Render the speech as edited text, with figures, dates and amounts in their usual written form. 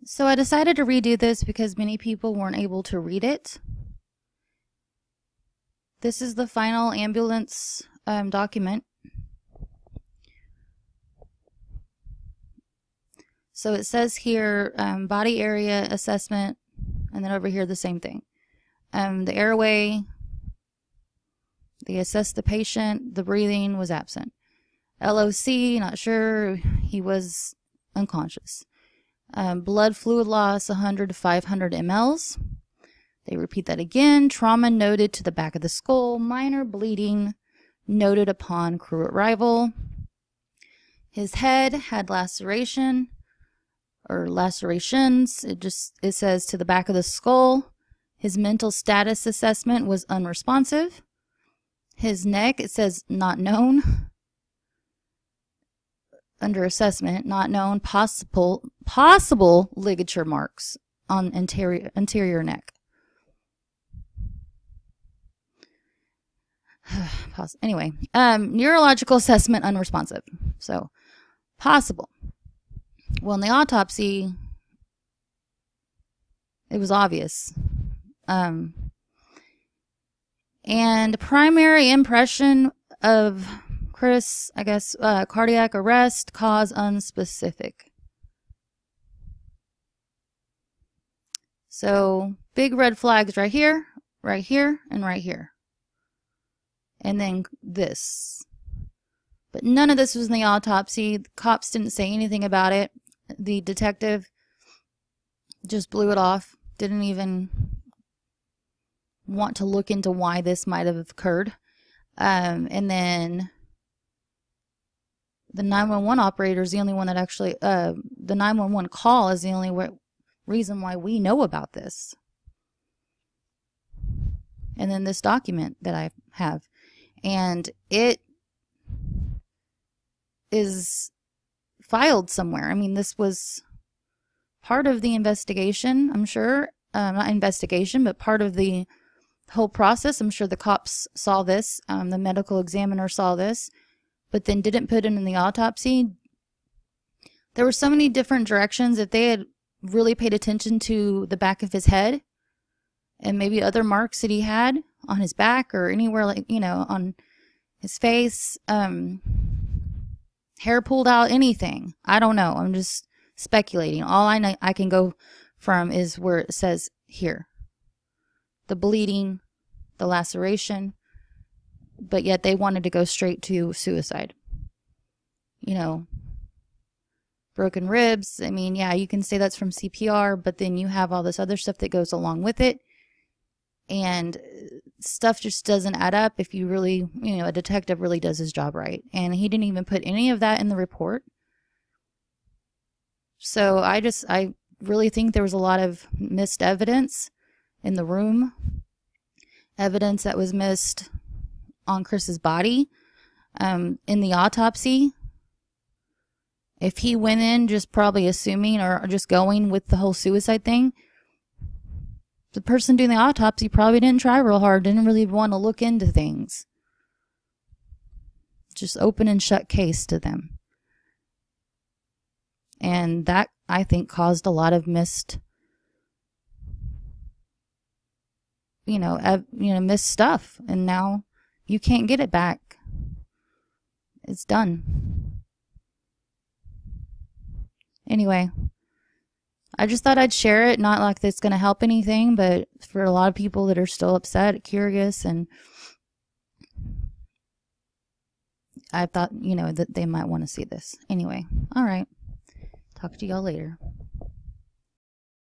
So I decided to redo this because many people weren't able to read it. This is the final ambulance document. So it says here, body area assessment, and then over here the same thing. The airway, they assessed the patient, the breathing was absent. LOC, not sure, he was unconscious. Blood fluid loss, 100 to 500 mLs. They repeat that again. Trauma noted to the back of the skull. Minor bleeding noted upon crew arrival. His head had laceration or lacerations. It says to the back of the skull. His mental status assessment was unresponsive. His neck, it says not known. Under assessment, not known, possible ligature marks on anterior neck. Anyway, neurological assessment unresponsive. So, possible. Well, in the autopsy, it was obvious. And primary impression of Chris, I guess, cardiac arrest, cause unspecific. So, big red flags right here, and right here. And then this. But none of this was in the autopsy. The cops didn't say anything about it. The detective just blew it off. Didn't even want to look into why this might have occurred. And then the 911 operator is the only one that actually, the 911 call is the only reason why we know about this. And then this document that I have. And it is filed somewhere. I mean, this was part of the investigation, I'm sure. Not investigation, but part of the whole process. I'm sure the cops saw this. The medical examiner saw this, but then didn't put it in the autopsy. There were so many different directions. If they had really paid attention to the back of his head and maybe other marks that he had on his back or anywhere, like, you know, on his face, hair pulled out, anything. I don't know. I'm just speculating. All I can go from is where it says here. The bleeding, the laceration, but yet they wanted to go straight to suicide. You know, broken ribs. I mean, yeah, you can say that's from CPR, but then you have all this other stuff that goes along with it. And stuff just doesn't add up if you really, you know, a detective really does his job right. And he didn't even put any of that in the report. So I really think there was a lot of missed evidence in the room. Evidence that was missed on Chris's body. In the autopsy. If he went in just probably assuming or just going with the whole suicide thing, the person doing the autopsy probably didn't try real hard, didn't really want to look into things. Just open and shut case to them. And that, I think, caused a lot of missed, missed stuff. And now you can't get it back. It's done. Anyway, I just thought I'd share it. Not like it's going to help anything, but for a lot of people that are still upset, curious, and I thought, that they might want to see this. Anyway, all right. Talk to y'all later.